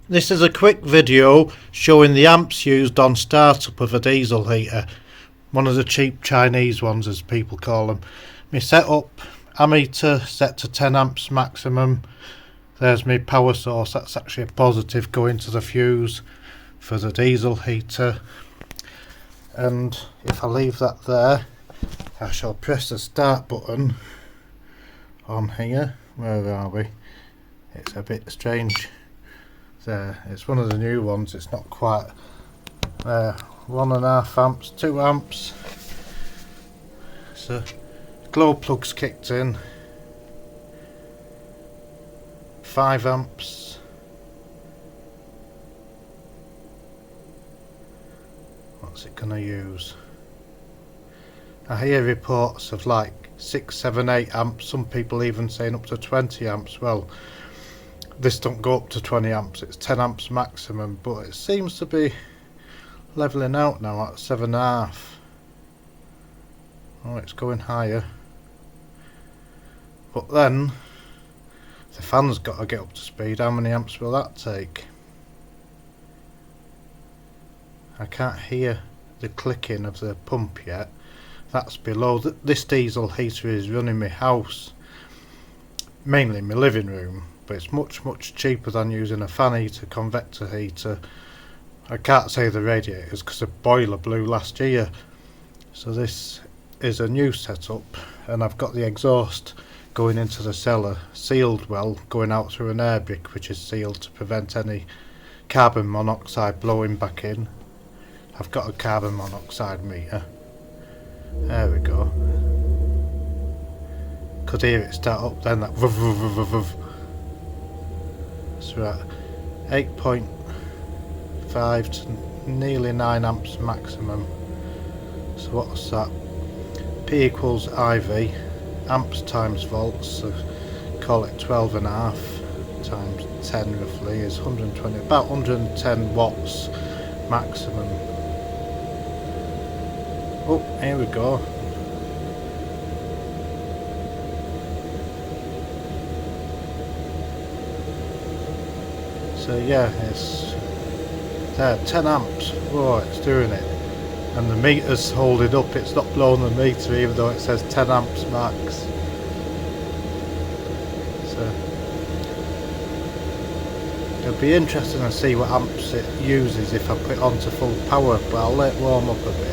This is a quick video showing the amps used on startup of a diesel heater, one of the cheap Chinese ones as people call them. My setup, ammeter set to 10 amps maximum. There's my power source, that's actually a positive going to the fuse for the diesel heater. And if I leave that there, I shall press the start button on here. Where are we? It's a bit strange. There, it's one of the new ones, it's not quite there. 1.5 amps, 2 amps. So glow plugs kicked in. 5 amps. What's it gonna use? I hear reports of like 6, 7, 8 amps, some people even saying up to 20 amps. Well, this don't go up to 20 amps, it's 10 amps maximum, but it seems to be leveling out now at 7.5. Oh, it's going higher. But then the fan's got to get up to speed. How many amps will that take? I can't hear the clicking of the pump yet. That's below. This diesel heater is running my house, mainly my living room, but it's much cheaper than using a fan heater, convector heater. I can't say the radiators because the boiler blew last year. So this is a new setup, and I've got the exhaust going into the cellar, sealed well, going out through an air brick which is sealed to prevent any carbon monoxide blowing back in. I've got a carbon monoxide meter. There we go. Could hear it start up then, that vuv vuv vuv vuv. So we're at 8.5 to nearly 9 amps maximum. So what's that? P equals IV, amps times volts, so call it 12.5 times 10 roughly is 120, about 110 watts maximum. Oh, here we go. So yeah, it's there, 10 amps. Whoa, it's doing it. And the meter's holding up, it's not blowing the meter even though it says 10 amps max. So it'll be interesting to see what amps it uses if I put it on to full power, but I'll let it warm up a bit.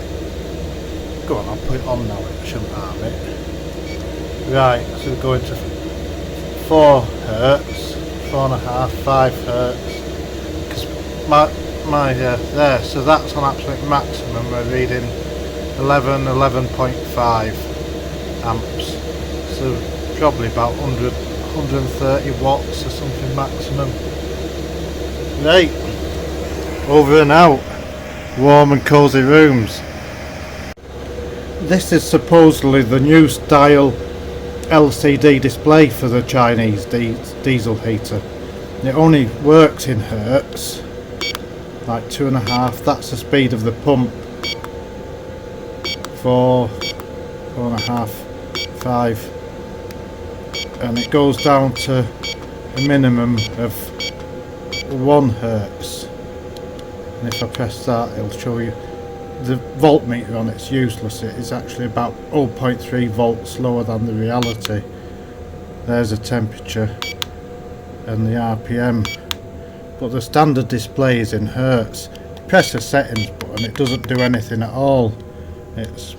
Go on, I'll put it on now, it shouldn't harm it. Right, so we're going to 4 hertz, 4.5, 5 hertz. Because there, so that's on absolute maximum. We're reading 11.5 amps. So probably about 130 watts or something maximum. Right, over and out. Warm and cosy rooms. This is supposedly the new style LCD display for the Chinese diesel heater. It only works in hertz, like 2.5. That's the speed of the pump. 4, 4.5, 5, and it goes down to a minimum of 1 hertz. And if I press that, it'll show you. The voltmeter on it's useless. It is actually about 0.3 volts lower than the reality. There's the temperature and the RPM, but the standard display is in hertz. Press the settings button, it doesn't do anything at all. It's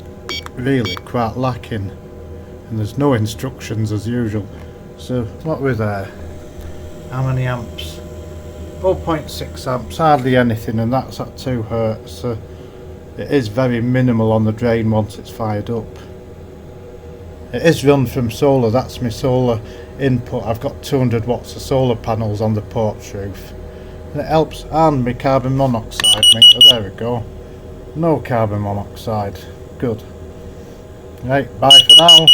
really quite lacking, and there's no instructions as usual. So what we're there, how many amps? 0.6 amps, hardly anything, and that's at 2 hertz. So it is very minimal on the drain once it's fired up. It is run from solar, that's my solar input. I've got 200 watts of solar panels on the porch roof. And it helps, and my carbon monoxide meter, there we go. No carbon monoxide, good. Right, bye for now.